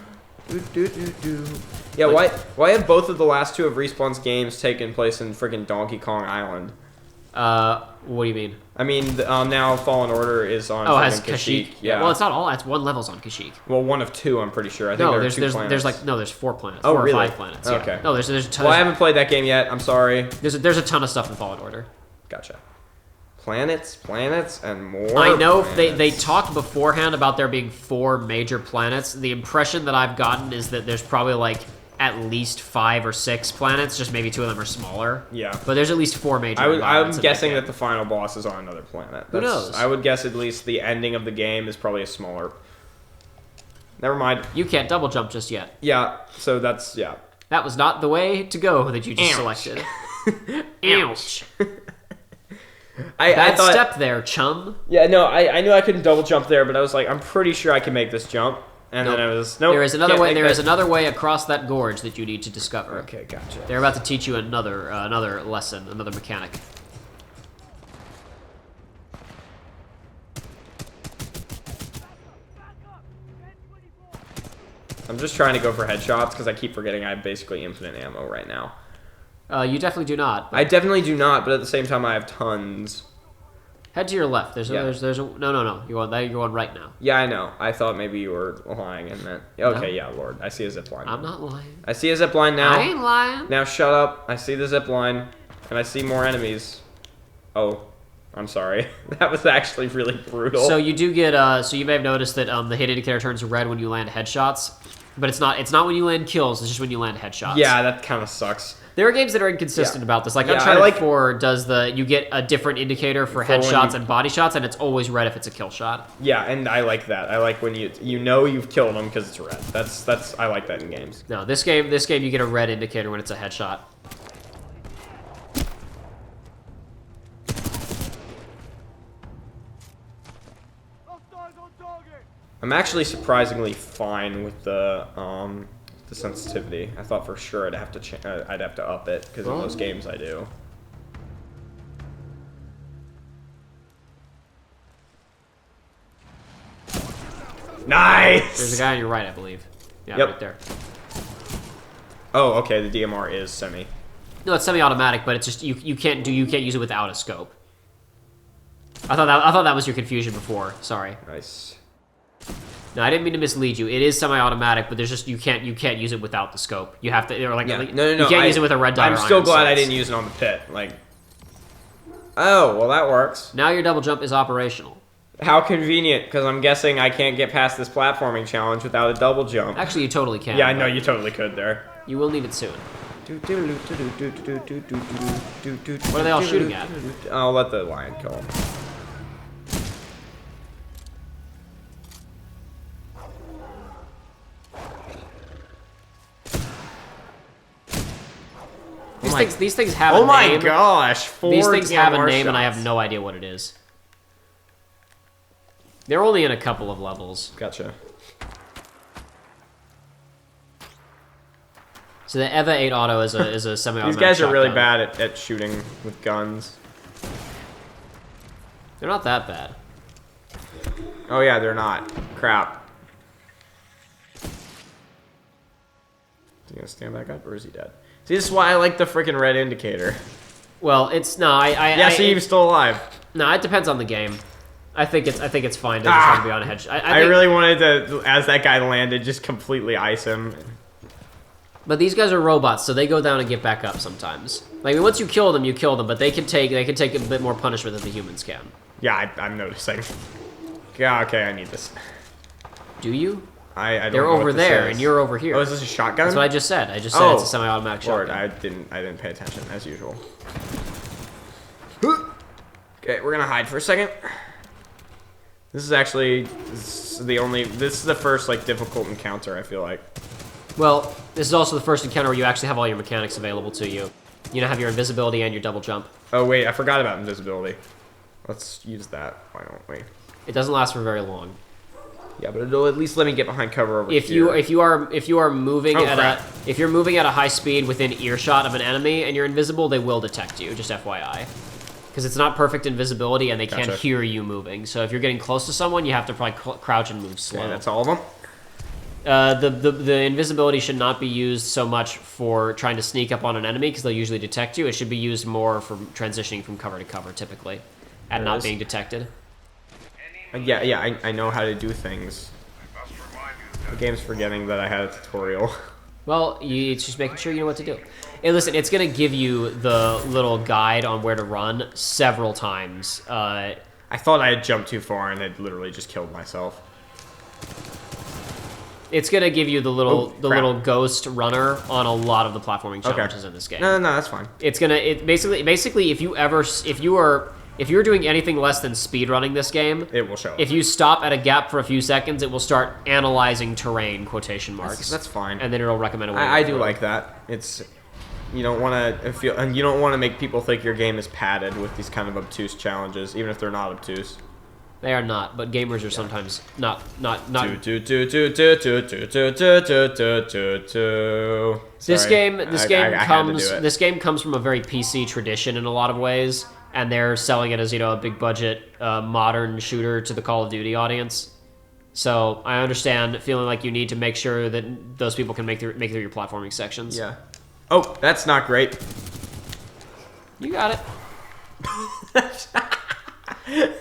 Yeah, why have both of the last 2 of Respawn's games taken place in freaking Donkey Kong Island? What do you mean? I mean, now Fallen Order is on has Kashyyyk. Yeah. Well, it's not all. It's 1 level's on Kashyyyk. Well, 1 of 2, I'm pretty sure. I think there are 2 planets. There's 4 planets. Oh, 4 really? or 5 planets. Yeah. Okay. No, there's a ton. Well, I haven't played that game yet. I'm sorry. There's a ton of stuff in Fallen Order. Gotcha. Planets, and more. I know planets. they talked beforehand about there being 4 major planets. The impression that I've gotten is that there's probably like at least 5 or 6 planets. Just maybe 2 of them are smaller. Yeah. But there's at least 4 major. I'm guessing that the final boss is on another planet. Who knows? I would guess at least the ending of the game is probably a smaller. Never mind. You can't double jump just yet. Yeah. So that's That was not the way to go that you just selected. Ouch. I thought, step there, chum. Yeah, no, I knew I couldn't double jump there, but I was like, I'm pretty sure I can make this jump. And then I was, nope. There is another way. There is another way across that gorge that you need to discover. Okay, gotcha. They're about to teach you another lesson, another mechanic. I'm just trying to go for headshots because I keep forgetting I have basically infinite ammo right now. You definitely do not. I definitely do not, but at the same time, I have tons. Head to your left. There's a no. You're going right now. Yeah, I know. I thought maybe you were lying and that. Okay, no. Yeah, Lord. I see a zip line. I'm not lying. I see a zip line now. I ain't lying. Now shut up. I see the zip line, and I see more enemies. Oh, I'm sorry. That was actually really brutal. So you do get. So you may have noticed that the hit indicator turns red when you land headshots, but it's not. It's not when you land kills. It's just when you land headshots. Yeah, that kind of sucks. There are games that are inconsistent about this. Like Uncharted 4 does you get a different indicator for headshots and body shots, and it's always red if it's a kill shot. Yeah, and I like that. I like when you know you've killed them because it's red. That's I like that in games. No, this game you get a red indicator when it's a headshot. I'm actually surprisingly fine with the sensitivity. I thought for sure I'd have to up it because in most games I do. Nice. There's a guy on your right, I believe. Yeah, yep. Right there. Oh, okay. The DMR is semi. No, it's semi-automatic, but it's just you can't use it without a scope. I thought that was your confusion before. Sorry. Nice. No, I didn't mean to mislead you. It is semi-automatic, but there's just you can't use it without the scope. You have to no. You can't use it with a red dot. I'm still glad I didn't use it on the pit. Like, oh well, that works. Now your double jump is operational. How convenient, because I'm guessing I can't get past this platforming challenge without a double jump. Actually, you totally can. Yeah, I know you totally could there. You will need it soon. What are they all shooting at? I'll let the lion kill him. These things have a name. Oh my gosh! These things have a name, and I have no idea what it is. They're only in a couple of levels. Gotcha. So the EVA 8 auto is a semi-automatic. These guys are really shotgun. bad at shooting with guns. They're not that bad. Oh yeah, they're not. Crap. Is he gonna stand back up, or is he dead? See, this is why I like the freaking red indicator. Well, it's no, see, he was still alive. No, it depends on the game. I think it's fine to try to be on a hedge. I really wanted to, as that guy landed, just completely ice him. But these guys are robots, so they go down and get back up sometimes. Like once you kill them, but they can take a bit more punishment than the humans can. Yeah, I'm noticing. Yeah, okay, I need this. Do you? I don't They're know over what this there, is. and you're over here. Oh, is this a shotgun? That's what I just said. I just said it's a semi-automatic shotgun. I didn't pay attention as usual. Okay, we're gonna hide for a second. This is actually this is the first like difficult encounter, I feel like. Well, this is also the first encounter where you actually have all your mechanics available to you. You now have your invisibility and your double jump. Oh wait, I forgot about invisibility. Let's use that. Why don't we? It doesn't last for very long. Yeah, but it'll at least let me get behind cover over if here. If you are moving if you're moving at a high speed within earshot of an enemy and you're invisible, they will detect you. Just FYI, because it's not perfect invisibility and they can't hear you moving. So if you're getting close to someone, you have to probably crouch and move slow. Okay, that's all of them. The invisibility should not be used so much for trying to sneak up on an enemy because they'll usually detect you. It should be used more for transitioning from cover to cover, typically, and not being detected. Yeah, I know how to do things. The game's forgetting that I had a tutorial. Well, it's just making sure you know what to do. Hey, listen, it's going to give you the little guide on where to run several times. I thought I had jumped too far and had literally just killed myself. It's going to give you the little ghost runner on a lot of the platforming challenges in this game. No, that's fine. It's going to basically if you're doing anything less than speedrunning this game, it will show. If you stop at a gap for a few seconds, it will start analyzing terrain, quotation marks. That's fine. And then it'll recommend a way. I do like that. It's you don't want to make people think your game is padded with these kind of obtuse challenges, even if they're not obtuse. They are not, but gamers are sometimes not. This game comes from a very PC tradition in a lot of ways. And they're selling it as, a big budget, modern shooter to the Call of Duty audience. So I understand feeling like you need to make sure that those people can make through your platforming sections. Yeah. Oh, that's not great. You got it.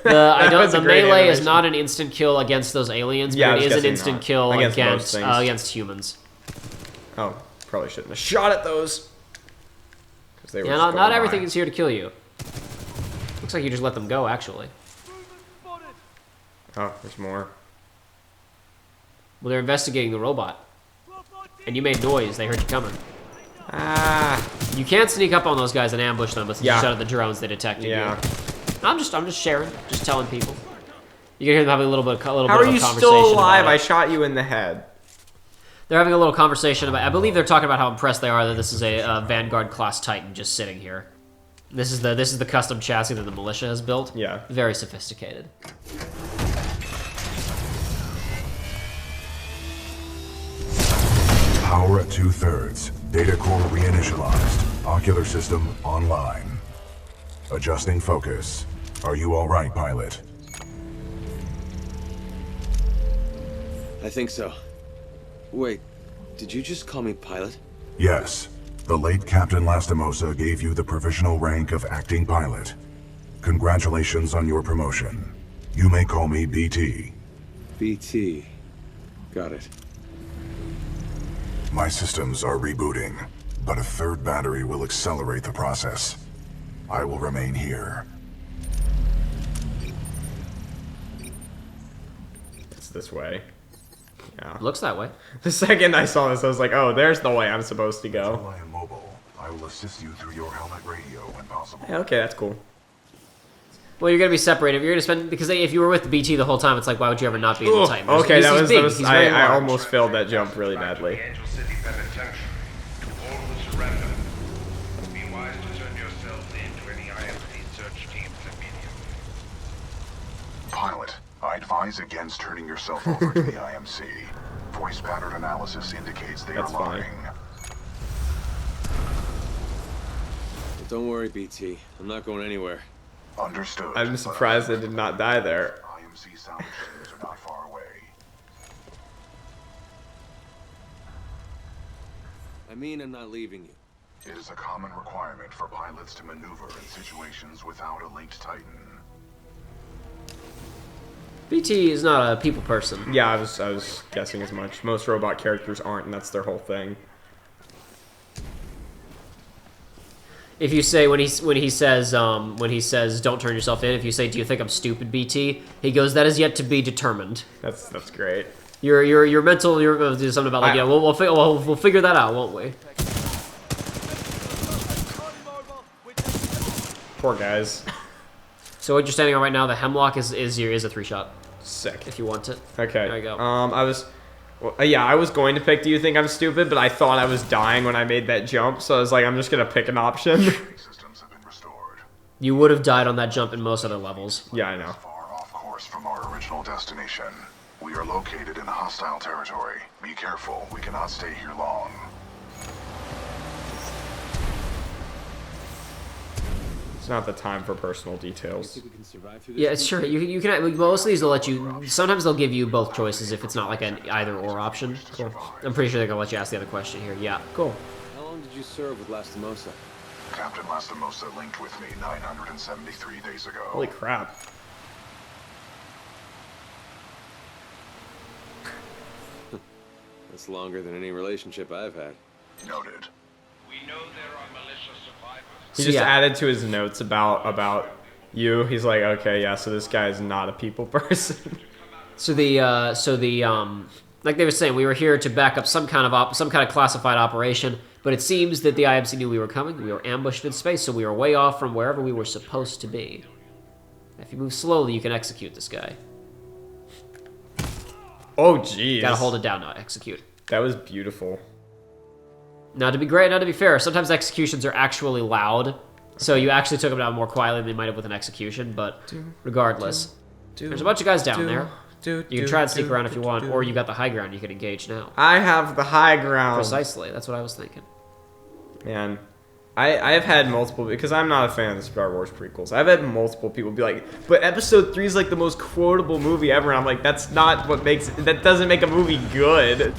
The melee is not an instant kill against those aliens, but it is an instant kill against humans. Oh, probably shouldn't have shot at those. Not everything is here to kill you. Looks like you just let them go, actually. Oh, there's more. Well, they're investigating the robot. And you made noise. They heard you coming. You can't sneak up on those guys and ambush them, but since you shot at the drones, they detected you. I'm just sharing, just telling people. You can hear them having a little bit of a conversation. How are you still alive? I shot you in the head. They're having a little conversation about. I believe they're talking about how impressed they are that this is a Vanguard class Titan just sitting here. This is the custom chassis that the militia has built. Yeah. Very sophisticated. Power at 2/3. Data core reinitialized. Ocular system online. Adjusting focus. Are you all right, pilot? I think so. Wait, did you just call me pilot? Yes. The late Captain Lastimosa gave you the provisional rank of acting pilot. Congratulations on your promotion. You may call me BT. BT. Got it. My systems are rebooting, but a third battery will accelerate the process. I will remain here. It's this way. Yeah. Looks that way. The second I saw this, I was like, oh, there's the way I'm supposed to go. Until I am mobile, I will assist you through your helmet radio when possible. Yeah, okay, that's cool. Well, you're gonna be separated. You're gonna spend because if you were with BT the whole time, it's like, why would you ever not be in the Titan? Okay, he's that big. was He's very I large. almost failed that jump really badly. Angel City Penitentiary. All will surrender. Be wise to turn yourselves in to any IMC search teams immediately. Pilot, I advise against turning yourself over to the IMC. Voice pattern analysis indicates they That's are fine. lying. But don't worry, BT. I'm not going anywhere. Understood. I'm surprised I did not die there. IMC sound machines are not far away. I mean, I'm not leaving you. It is a common requirement for pilots to maneuver in situations without a linked Titan. BT is not a people person. Yeah, I was guessing as much. Most robot characters aren't, and that's their whole thing. If you say when he says don't turn yourself in, if you say do you think I'm stupid, BT, he goes that is yet to be determined. That's great. Your mental you're going to do something about like yeah we'll figure that out, won't we? Poor guys. So what you're standing on right now, the hemlock is a 3-shot Sick. if you want it. Okay. There you go. I was going to pick do you think I'm stupid, but I thought I was dying when I made that jump, so I was like, I'm just gonna pick an option. Systems have been restored. You would have died on that jump in most other levels. Yeah, I know. Far off course from our original destination. We are located in hostile territory. Be careful, we cannot stay here long. It's not the time for personal details. Think we can survive through this? Yeah, it's sure. You can. Most of these will let you. Sometimes they'll give you both choices if it's not like an either or option. Cool. I'm pretty sure they're gonna let you ask the other question here. Yeah. Cool. How long did you serve with Lastimosa? Captain Lastimosa linked with me 973 days ago. Holy crap. That's longer than any relationship I've had. Noted. We know there are malicious survivors. He So, just yeah. added to his notes about you. He's like, okay, yeah, so this guy's not a people person. So like they were saying, we were here to back up some kind of classified operation, but it seems that the IMC knew we were coming. We were ambushed in space, so we were way off from wherever we were supposed to be. If you move slowly, you can execute this guy. Oh, jeez. Gotta hold it down, not execute. That was beautiful. Now, to be great, now to be fair, sometimes executions are actually loud, so you actually took them down more quietly than they might have with an execution, but regardless. There's a bunch of guys down there. You can try and sneak around if you want, or you got the high ground, you can engage now. I have the high ground. Precisely, that's what I was thinking. Man, I have had multiple, because I'm not a fan of the Star Wars prequels, I've had multiple people be like, but episode 3 is like the most quotable movie ever, and I'm like, that's not what makes, that doesn't make a movie good.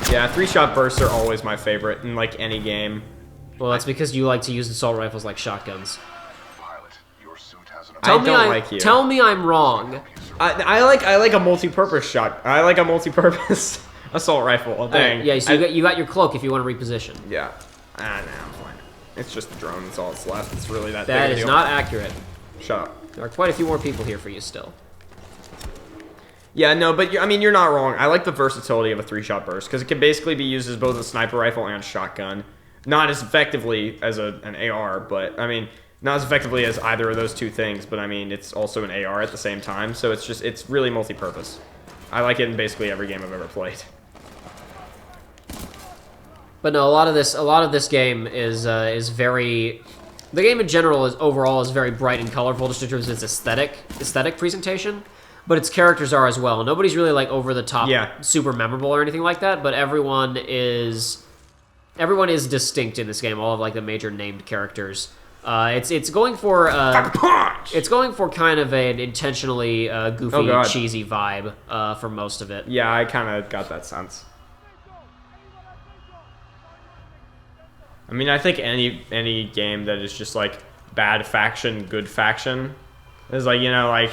Yeah, 3-shot bursts are always my favorite in like any game. Well, that's because you like to use assault rifles like shotguns. Pilot, your suit has an Tell me I'm wrong. I like a multi-purpose shot. I like a multi-purpose assault rifle. Dang. Yeah, so you got your cloak if you want to reposition. Yeah. Nah, I'm fine. It's just the drone. That's all that's left. It's really that. That big is a deal. not accurate. Shut up. There are quite a few more people here for you still. Yeah, no, but I mean, you're not wrong. I like the versatility of a 3-shot burst because it can basically be used as both a sniper rifle and shotgun. Not as effectively as an AR, but I mean, not as effectively as either of those two things. But I mean, it's also an AR at the same time, so it's really multi-purpose. I like it in basically every game I've ever played. But no, a lot of this game is very. The game in general is very bright and colorful, just in terms of its aesthetic presentation. But its characters are as well. Nobody's really like over the top, super memorable or anything like that. But everyone is distinct in this game. All of like the major named characters. It's going for much. It's going for kind of an intentionally goofy, cheesy vibe for most of it. Yeah, I kind of got that sense. I mean, I think any game that is just like bad faction, good faction is like, you know, like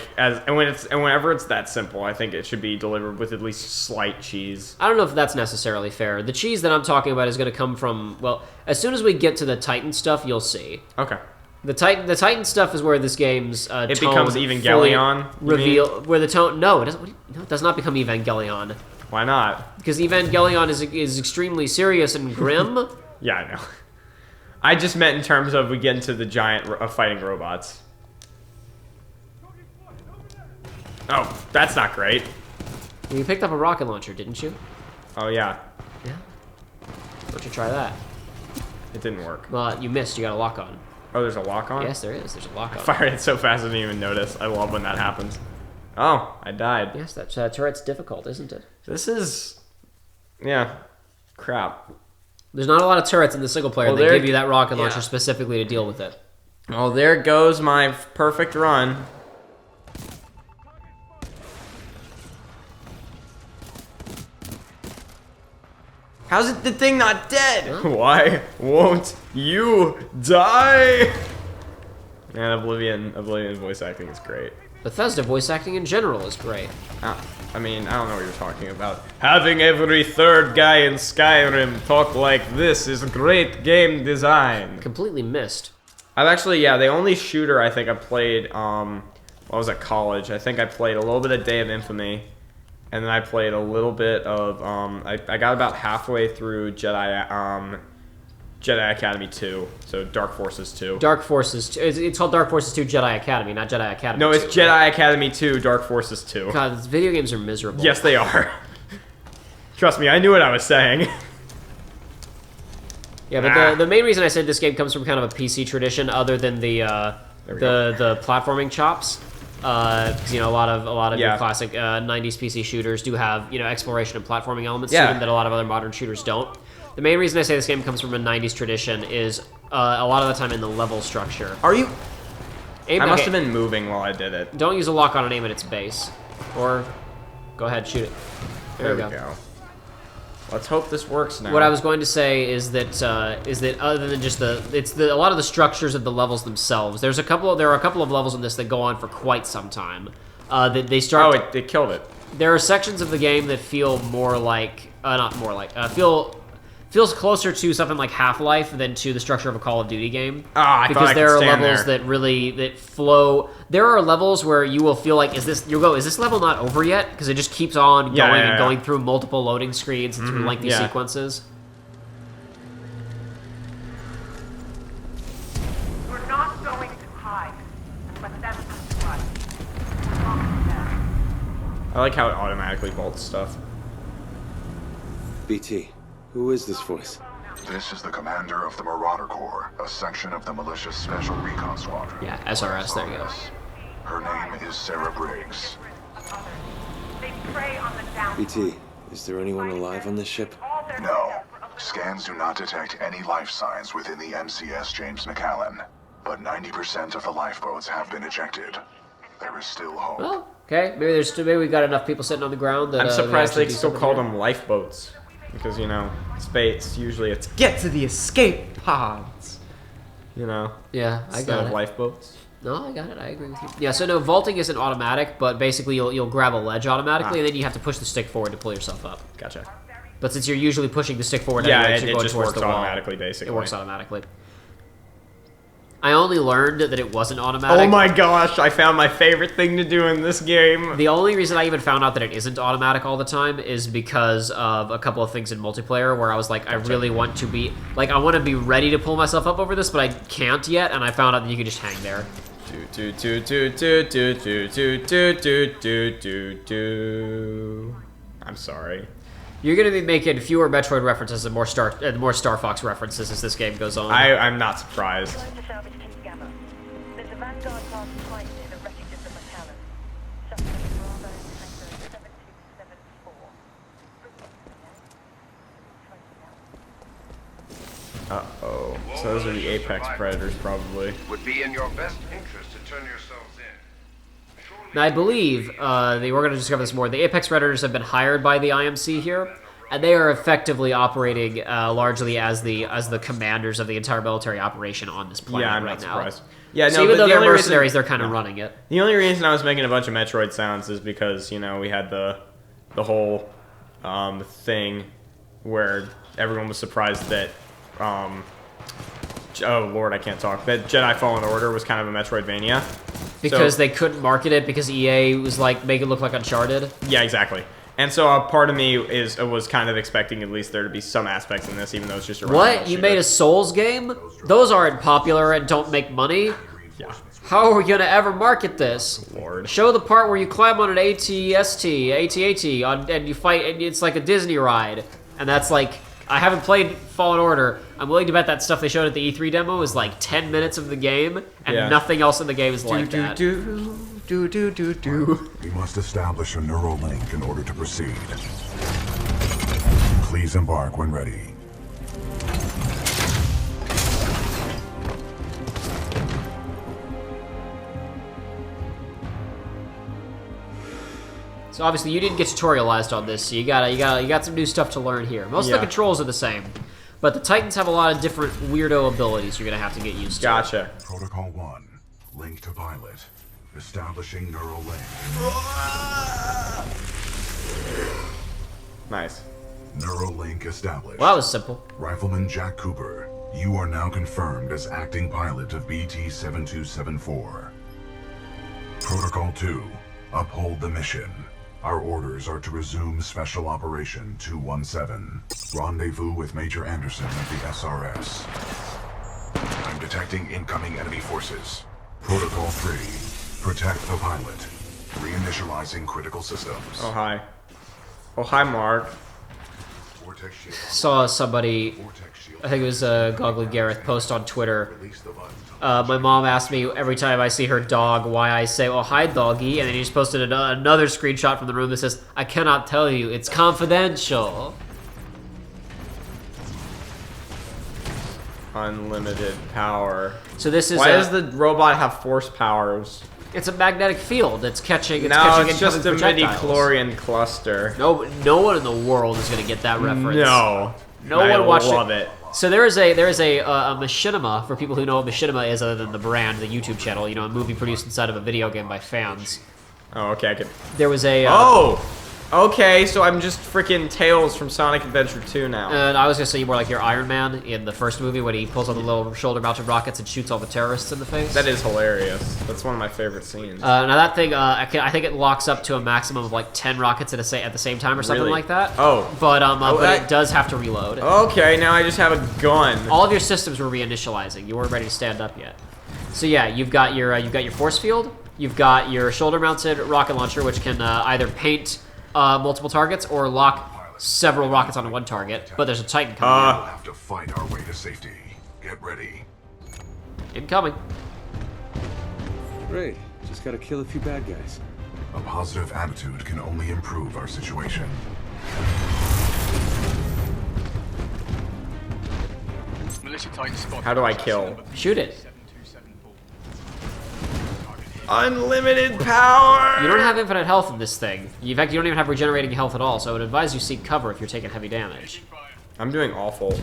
whenever it's that simple, I think it should be delivered with at least slight cheese. I don't know if that's necessarily fair. The cheese that I'm talking about is going to come from, well, as soon as we get to the Titan stuff, you'll see. Okay. The Titan stuff is where this game's it becomes Evangelion reveal where the tone. No, it doesn't. No, it does not become Evangelion. Why not? Because Evangelion is extremely serious and grim. Yeah, I know. I just meant in terms of we get into the giant fighting robots. Oh, that's not great. You picked up a rocket launcher, didn't you? Oh, yeah. Yeah. Why don't you try that? It didn't work. Well, you missed. You got a lock on. Oh, there's a lock on? Yes, there is. There's a lock on. I fired it so fast I didn't even notice. I love when that happens. Oh, I died. Yes, that turret's difficult, isn't it? This is... Yeah. Crap. There's not a lot of turrets in the single player that give you that rocket launcher specifically to deal with it. Well, there goes my perfect run. How's it the thing not dead? Huh? Why won't you die? Man, Oblivion voice acting is great. Bethesda voice acting in general is great. I mean, I don't know what you're talking about. Having every third guy in Skyrim talk like this is great game design. Completely missed. I've actually, yeah, the only shooter I think I played, while I was at college, I think I played a little bit of Day of Infamy. And then I played a little bit of, I got about halfway through Jedi Academy 2, so Dark Forces 2. Dark Forces 2. It's called Dark Forces 2 Jedi Academy, not Jedi Academy 2. No, it's Jedi Academy 2, Dark Forces 2. God, these video games are miserable. Yes, they are. Trust me, I knew what I was saying. Yeah, but the main reason I said this game comes from kind of a PC tradition, other than the platforming chops. Because you know a lot of your classic 90s PC shooters do have exploration and platforming elements to them that a lot of other modern shooters don't. The main reason I say this game comes from a 90s tradition is a lot of the time in the level structure. Are you? I must have been moving while I did it. Don't use a lock on and aim at its base, or go ahead shoot it. There we go. Let's hope this works now. What I was going to say is that other than just a lot of the structures of the levels themselves. There are a couple of levels in this that go on for quite some time. They start. Oh, it killed it. There are sections of the game that feel more like feels closer to something like Half-Life than to the structure of a Call of Duty game. Because there are levels that flow. There are levels where you will feel like, is this level not over yet? Because it just keeps on going and going through multiple loading screens and through lengthy sequences. We're not going to hide unless that's what. I like how it automatically bolts stuff. BT. Who is this voice? This is the commander of the Marauder Corps, a section of the Militia's Special Recon Squadron. Yeah, SRS, there you go. Her name is Sarah Briggs. They prey on the down. BT, is there anyone alive on this ship? No. Scans do not detect any life signs within the MCS James McAllen, but 90% of the lifeboats have been ejected. There is still hope. Well, okay, maybe we got enough people sitting on the ground that I'm surprised they still call them lifeboats. Because, space, usually it's get to the escape pods. Yeah, I got it. Instead of lifeboats. No, I got it. I agree with you. Yeah, so no, vaulting isn't automatic, but basically you'll grab a ledge automatically, and then you have to push the stick forward to pull yourself up. Gotcha. But since you're usually pushing the stick forward, it just works automatically, basically. It works automatically. I only learned that it wasn't automatic. Oh my gosh, I found my favorite thing to do in this game. The only reason I even found out that it isn't automatic all the time is because of a couple of things in multiplayer where I was like, I really want to be, I want to be ready to pull myself up over this, but I can't yet, and I found out that you can just hang there. I'm sorry. You're going to be making fewer Metroid references and more Star Fox references as this game goes on. I'm not surprised. There's a Vanguard class Titan in the wreckage of the McAllen. Suspect Bravo Tango 7274. Uh-oh. So those are the Apex Predators, probably. Would be in your best interest to turn yourself Now, I believe, we're going to discover this more, the Apex Predators have been hired by the IMC here, and they are effectively operating largely as the commanders of the entire military operation on this planet I'm right not now. surprised. Yeah, So even though they're mercenaries, they're kind of running it. The only reason I was making a bunch of Metroid sounds is because, we had the whole thing where everyone was surprised that, oh lord, I can't talk, that Jedi Fallen Order was kind of a Metroidvania. Because they couldn't market it because EA was like, make it look like Uncharted? Yeah, exactly. And so a part of me was kind of expecting at least there to be some aspects in this, even though it's just a What? You made a Souls game? Those aren't popular and don't make money? Yeah. How are we gonna ever market this? Lord. Show the part where you climb on an AT-AT, and you fight, and it's like a Disney ride. And that's like, I haven't played Fallen Order. I'm willing to bet that stuff they showed at the E3 demo is like 10 minutes of the game, and nothing else in the game is like that. We must establish a neural link in order to proceed. Please embark when ready. So obviously you didn't get tutorialized on this, so you got some new stuff to learn here. Most of the controls are the same, but the Titans have a lot of different weirdo abilities you're gonna have to get used to. Gotcha. Protocol 1, link to pilot. Establishing neural link. Nice. Neural link established. Well, that was simple. Rifleman Jack Cooper, you are now confirmed as acting pilot of BT-7274. Protocol 2, uphold the mission. Our orders are to resume Special Operation 217. Rendezvous with Major Anderson at the SRS. I'm detecting incoming enemy forces. Protocol 3, protect the pilot. Reinitializing critical systems. Oh, hi. Oh, hi, Mark. Saw somebody, I think it was Goggly Gareth, post on Twitter. My mom asked me every time I see her dog why I say, oh, hi, doggy, and then he just posted another screenshot from the room that says, I cannot tell you, it's confidential. Unlimited power. So this is Why does the robot have force powers? It's a magnetic field. It's catching. It's just a midi-chlorian cluster. No one in the world is gonna get that reference. No one watched love it. So there is a machinima for people who know what machinima is, other than the brand, the YouTube channel. You know, a movie produced inside of a video game by fans. Oh, okay. I could. There was a. Okay, so I'm just freaking Tails from Sonic Adventure 2 now. And I was gonna say you more like your Iron Man in the first movie when he pulls on the little shoulder-mounted rockets and shoots all the terrorists in the face. That is hilarious. That's one of my favorite scenes. Now that thing, I think it locks up to a maximum of like 10 rockets at the same time or something like that. Oh. But it does have to reload. Okay, now I just have a gun. All of your systems were reinitializing. You weren't ready to stand up yet. So yeah, you've got your force field. You've got your shoulder-mounted rocket launcher, which can either paint multiple targets or lock several rockets onto one target, but there's a Titan coming in. We'll have to fight our way to safety. Get ready. Incoming. Great. Just gotta kill a few bad guys. A positive attitude can only improve our situation. How do I kill? Shoot it. Unlimited power! You don't have infinite health in this thing. In fact, you don't even have regenerating health at all, so I would advise you seek cover if you're taking heavy damage. I'm doing awful.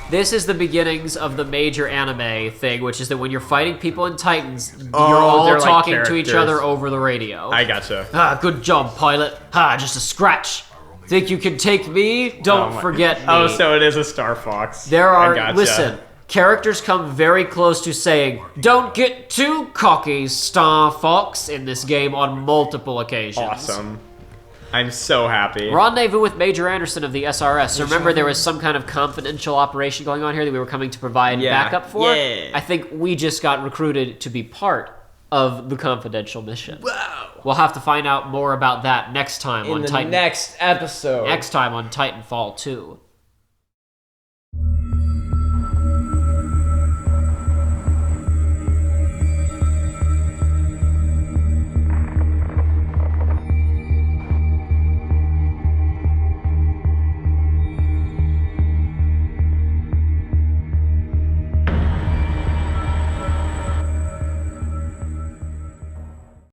This is the beginnings of the major anime thing, which is that when you're fighting people in Titans, you're all talking to each other over the radio. I gotcha. Good job, pilot. Just a scratch. Think you can take me? Don't forget me. Oh, so it is a Star Fox. There are, listen, characters come very close to saying, don't get too cocky, Star Fox, in this game on multiple occasions. Awesome. I'm so happy. Rendezvous with Major Anderson of the SRS. So remember there was some kind of confidential operation going on here that we were coming to provide backup for? Yeah. I think we just got recruited to be part of the confidential mission. Wow. We'll have to find out more about that next time on Titanfall. Next episode. Next time on Titanfall 2.